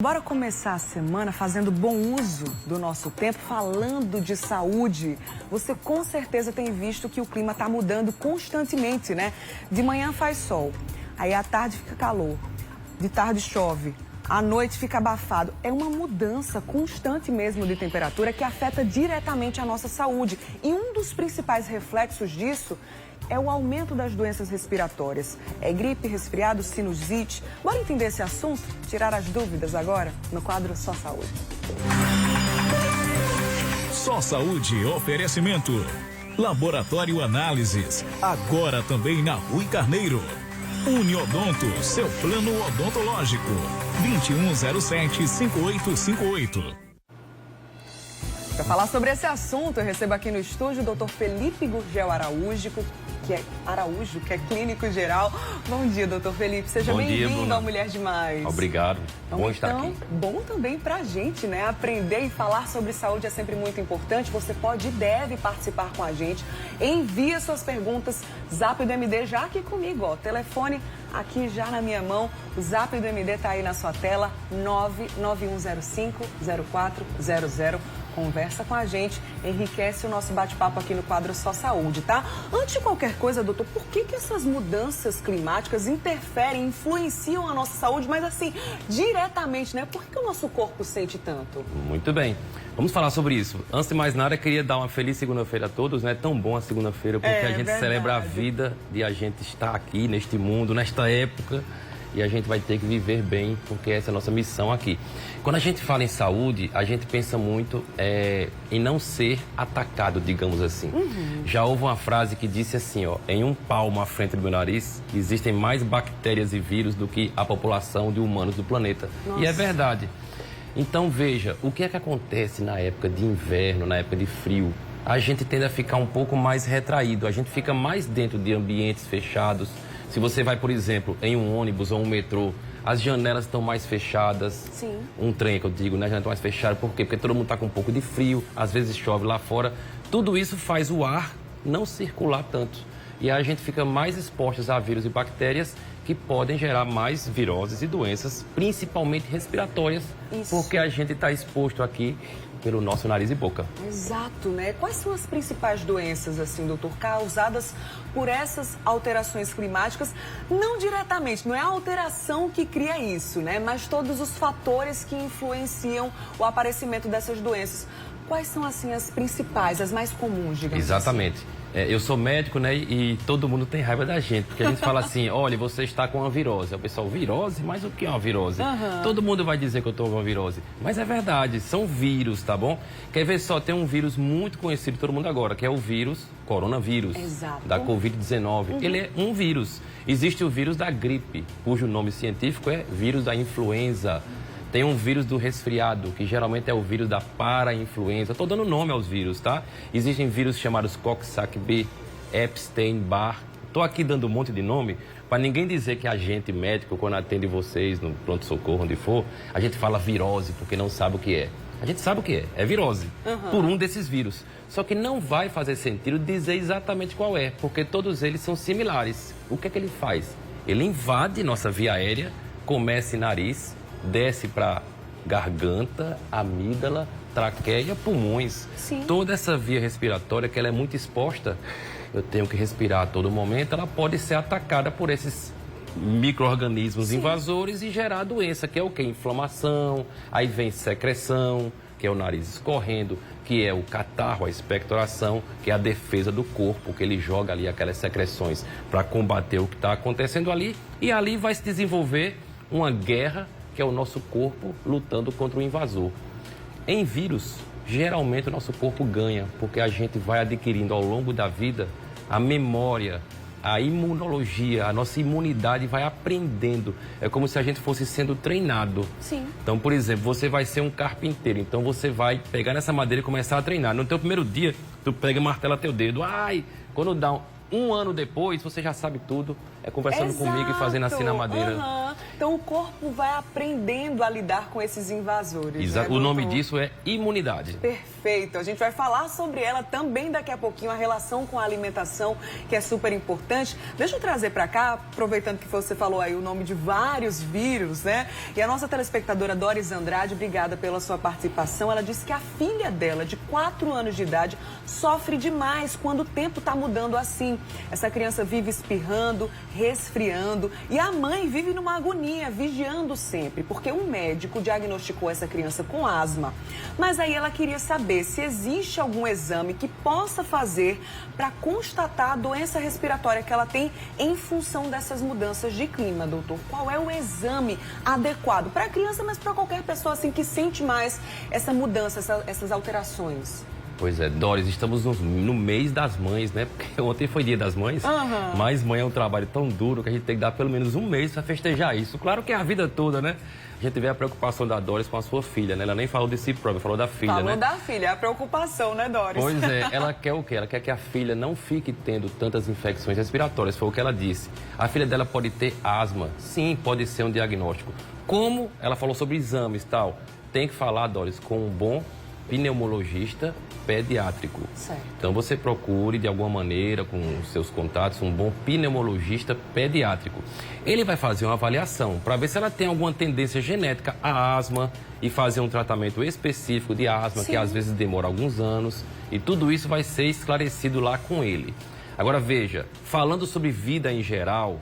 Bora começar a semana fazendo bom uso do nosso tempo, falando de saúde. Você com certeza tem visto que o clima está mudando constantemente, né? De manhã faz sol, aí à tarde fica calor, de tarde chove, à noite fica abafado. É uma mudança constante mesmo de temperatura que afeta diretamente a nossa saúde. E um dos principais reflexos disso é o aumento das doenças respiratórias. É gripe, resfriado, sinusite. Bora entender esse assunto? Tirar as dúvidas agora no quadro Só Saúde. Só Saúde, oferecimento. Laboratório Análises, agora também na Rui Carneiro. Uniodonto, seu plano odontológico. 2107-5858. Para falar sobre esse assunto, eu recebo aqui no estúdio o Dr. Felipe Gurgel Araújo, que é clínico geral. Bom dia, doutor Felipe. Seja bem-vindo ao Mulher Demais. Obrigado. Bom estar aqui. Bom também pra gente, né? Aprender e falar sobre saúde é sempre muito importante. Você pode e deve participar com a gente. Envie suas perguntas. Zap do MD já aqui comigo, ó. Telefone aqui já na minha mão. O Zap do MD tá aí na sua tela. 99105-0400. Conversa com a gente, enriquece o nosso bate-papo aqui no quadro Só Saúde, tá? Antes de qualquer coisa, doutor, por que essas mudanças climáticas interferem, influenciam a nossa saúde, mas assim, diretamente, né? Por que o nosso corpo sente tanto? Muito bem. Vamos falar sobre isso. Antes de mais nada, eu queria dar uma feliz segunda-feira a todos, né? Tão bom a segunda-feira, porque a gente verdade. celebra a vida de a gente estar aqui, neste mundo, nesta época. E a gente vai ter que viver bem, porque essa é a nossa missão aqui. Quando a gente fala em saúde, a gente pensa muito em não ser atacado, digamos assim. Já houve uma frase que disse assim, ó, em um palmo à frente do meu nariz, existem mais bactérias e vírus do que a população de humanos do planeta. Nossa. E é verdade. Então, veja, o que é que acontece na época de inverno, na época de frio? A gente tende a ficar um pouco mais retraído, a gente fica mais dentro de ambientes fechados. Se você vai, por exemplo, em um ônibus ou um metrô, as janelas estão mais fechadas. Sim. Um trem, que eu digo, né? As janelas estão mais fechadas. Por quê? Porque todo mundo está com um pouco de frio, às vezes chove lá fora. Tudo isso faz o ar não circular tanto. E aí a gente fica mais expostos a vírus e bactérias que podem gerar mais viroses e doenças, principalmente respiratórias, porque a gente está exposto aqui pelo nosso nariz e boca. Exato, né? Quais são as principais doenças, assim, doutor, causadas por essas alterações climáticas? Não diretamente, não é a alteração que cria isso, né? Mas todos os fatores que influenciam o aparecimento dessas doenças. Quais são, assim, as principais, as mais comuns, digamos Exatamente. assim? Eu sou médico, né, e todo mundo tem raiva da gente, porque a gente fala assim, olha, você está com uma virose. O pessoal, virose? Mas o que é uma virose? Todo mundo vai dizer que eu estou com uma virose. Mas é verdade, são vírus, tá bom? Quer ver só, tem um vírus muito conhecido de todo mundo agora, que é o vírus coronavírus, da Covid-19. Ele é um vírus. Existe o vírus da gripe, cujo nome científico é vírus da influenza. Tem um vírus do resfriado, que geralmente é o vírus da para-influenza. Estou dando nome aos vírus, tá? Existem vírus chamados Coxsackie-B, Epstein-Barr. Estou aqui dando um monte de nome para ninguém dizer que a gente, médico, quando atende vocês no pronto-socorro, onde for, a gente fala virose porque não sabe o que é. A gente sabe o que é virose, por um desses vírus. Só que não vai fazer sentido dizer exatamente qual é, porque todos eles são similares. O que é que ele faz? Ele invade nossa via aérea, começa em nariz, desce para garganta, amígdala, traqueia, pulmões. Sim. Toda essa via respiratória, que ela é muito exposta, eu tenho que respirar a todo momento, ela pode ser atacada por esses micro-organismos invasores e gerar doença, que é o quê? Inflamação, aí vem secreção, que é o nariz escorrendo, que é o catarro, a expectoração, que é a defesa do corpo, que ele joga ali aquelas secreções para combater o que está acontecendo ali, e ali vai se desenvolver uma guerra, que é o nosso corpo lutando contra o invasor. Em vírus, geralmente o nosso corpo ganha, porque a gente vai adquirindo ao longo da vida a memória, a imunologia, a nossa imunidade vai aprendendo. É como se a gente fosse sendo treinado. Sim. Então, por exemplo, você vai ser um carpinteiro, então você vai pegar nessa madeira e começar a treinar. No teu primeiro dia, tu pega e martela teu dedo. Ai, quando dá um ano depois, você já sabe tudo. é conversando comigo e fazendo assim na madeira. Uhum. Então o corpo vai aprendendo a lidar com esses invasores. Exato. Né, o nome doutor? disso é imunidade. Perfeito. A gente vai falar sobre ela também daqui a pouquinho, a relação com a alimentação, que é super importante. Deixa eu trazer para cá, aproveitando que você falou aí o nome de vários vírus, né? E a nossa telespectadora Doris Andrade, obrigada pela sua participação. Ela disse que a filha dela, de 4 anos de idade, sofre demais quando o tempo está mudando assim. Essa criança vive espirrando, resfriando e a mãe vive numa agonia, vigiando sempre, porque um médico diagnosticou essa criança com asma. Mas aí ela queria saber se existe algum exame que possa fazer para constatar a doença respiratória que ela tem em função dessas mudanças de clima, doutor. Qual é o exame adequado para a criança, mas para qualquer pessoa assim que sente mais essa mudança, essas alterações? Pois é, Doris, estamos no mês das mães, né? Porque ontem foi dia das mães, mas mãe é um trabalho tão duro que a gente tem que dar pelo menos um mês para festejar isso. Claro que é a vida toda, né? A gente vê a preocupação da Doris com a sua filha, né? Ela nem falou de si própria, falou da filha, né? Falou da filha, é a preocupação, né, Doris? Pois é, ela quer o quê? Ela quer que a filha não fique tendo tantas infecções respiratórias, foi o que ela disse. A filha dela pode ter asma, sim, pode ser um diagnóstico. Como ela falou sobre exames e tal, tem que falar, Doris, com um bom pneumologista pediátrico. Certo. Então você procure de alguma maneira com os seus contatos um bom pneumologista pediátrico. Ele vai fazer uma avaliação para ver se ela tem alguma tendência genética à asma e fazer um tratamento específico de asma, que às vezes demora alguns anos, e tudo isso vai ser esclarecido lá com ele. Agora veja, falando sobre vida em geral,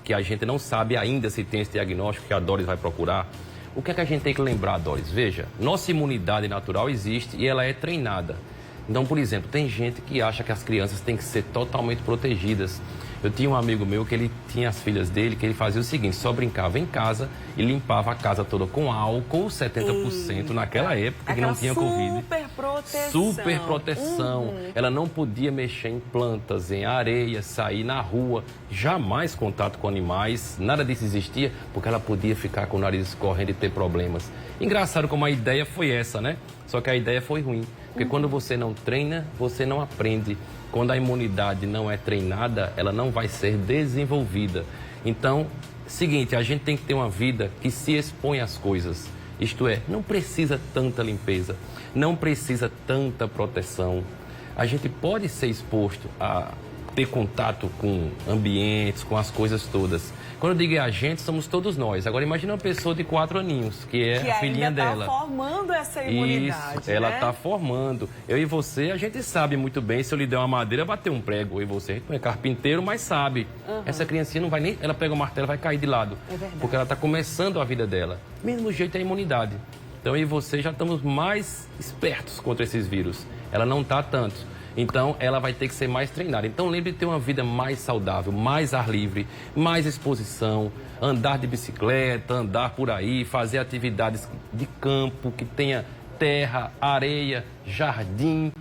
que a gente não sabe ainda se tem esse diagnóstico que a Doris vai procurar, o que é que a gente tem que lembrar, Doris? Veja, nossa imunidade natural existe e ela é treinada. Então, por exemplo, tem gente que acha que as crianças têm que ser totalmente protegidas. Eu tinha um amigo meu que ele tinha as filhas dele, que ele fazia o seguinte, só brincava em casa e limpava a casa toda com álcool, 70% naquela época, que não tinha Covid. Super proteção. Super proteção. Ela não podia mexer em plantas, em areia, sair na rua, jamais contato com animais, nada disso existia, porque ela podia ficar com o nariz escorrendo e ter problemas. Engraçado como a ideia foi essa, né? Só que a ideia foi ruim, porque quando você não treina, você não aprende. Quando a imunidade não é treinada, ela não vai ser desenvolvida. Então, seguinte, a gente tem que ter uma vida que se expõe às coisas. Isto é, não precisa tanta limpeza, não precisa tanta proteção. A gente pode ser exposto a ter contato com ambientes, com as coisas todas. Quando eu digo a gente, somos todos nós. Agora imagine uma pessoa de 4 aninhos, que é a filhinha dela. Que ainda está formando essa imunidade, Isso, ela está formando. Eu e você, a gente sabe muito bem, se eu lhe der uma madeira, bater um prego. Eu e você, a gente não é carpinteiro, mas sabe. Essa criancinha não vai nem... Ela pega o martelo e vai cair de lado. É verdade. Porque ela está começando a vida dela. Mesmo jeito é a imunidade. Então eu e você já estamos mais espertos contra esses vírus. Ela não está tanto. Então, ela vai ter que ser mais treinada. Então, lembre de ter uma vida mais saudável, mais ar livre, mais exposição, andar de bicicleta, andar por aí, fazer atividades de campo, que tenha terra, areia, jardim,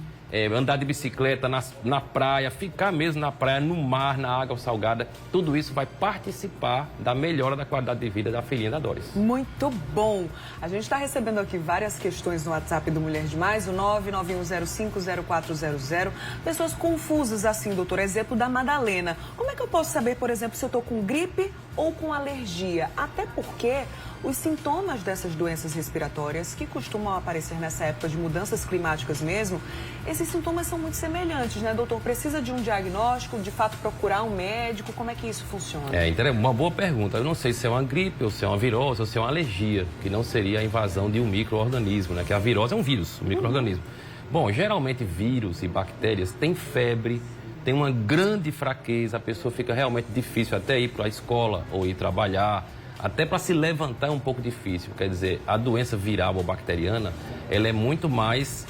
andar de bicicleta na praia, ficar mesmo na praia, no mar, na água salgada. Tudo isso vai participar da melhora da qualidade de vida da filhinha da Doris. Muito bom. A gente está recebendo aqui várias questões no WhatsApp do Mulher Demais, o 991050400. Pessoas confusas assim, doutor. Exemplo da Madalena. Como é que eu posso saber, por exemplo, se eu estou com gripe ou com alergia? Até porque os sintomas dessas doenças respiratórias, que costumam aparecer nessa época de mudanças climáticas mesmo, esses sintomas são muito semelhantes, né, doutor? Precisa de um diagnóstico, de fato procurar um médico? Como é que isso funciona? Uma boa pergunta. Eu não sei se é uma gripe, ou se é uma virose, ou se é uma alergia, que não seria a invasão de um micro-organismo, né? Que a virose é um vírus, um micro-organismo. Bom, geralmente vírus e bactérias têm febre, tem uma grande fraqueza, a pessoa fica realmente difícil até ir para a escola ou ir trabalhar. Até para se levantar é um pouco difícil. Quer dizer, a doença viral ou bacteriana, ela é muito mais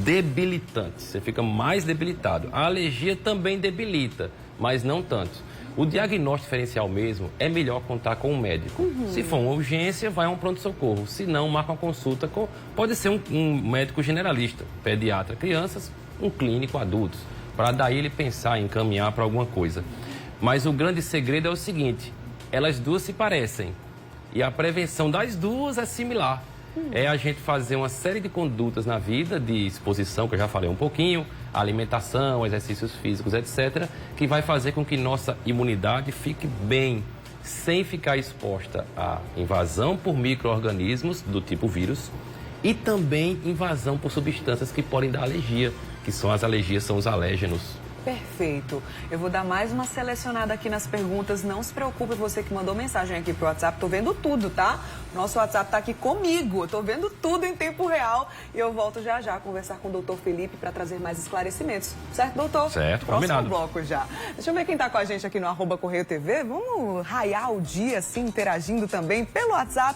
debilitante. Você fica mais debilitado. A alergia também debilita, mas não tanto. O diagnóstico diferencial mesmo é melhor contar com um médico. Se for uma urgência, vai a um pronto-socorro. Se não, marca uma consulta com... Pode ser um médico generalista, pediatra, crianças, um clínico, adultos. Para daí ele pensar em encaminhar para alguma coisa. Mas o grande segredo é o seguinte... Elas duas se parecem e a prevenção das duas é similar. É a gente fazer uma série de condutas na vida, de exposição, que eu já falei um pouquinho, alimentação, exercícios físicos, etc., que vai fazer com que nossa imunidade fique bem, sem ficar exposta à invasão por micro-organismos do tipo vírus e também invasão por substâncias que podem dar alergia, que são as alergias, são os alérgenos. Perfeito. Eu vou dar mais uma selecionada aqui nas perguntas. Não se preocupe, você que mandou mensagem aqui pro WhatsApp. Tô vendo tudo, tá? Nosso WhatsApp tá aqui comigo. Tô vendo tudo em tempo real. E eu volto já já a conversar com o doutor Felipe para trazer mais esclarecimentos. Certo, doutor? Certo, próximo combinado. bloco já. Deixa eu ver quem tá com a gente aqui no @Correio TV. Vamos raiar o dia, assim, interagindo também pelo WhatsApp.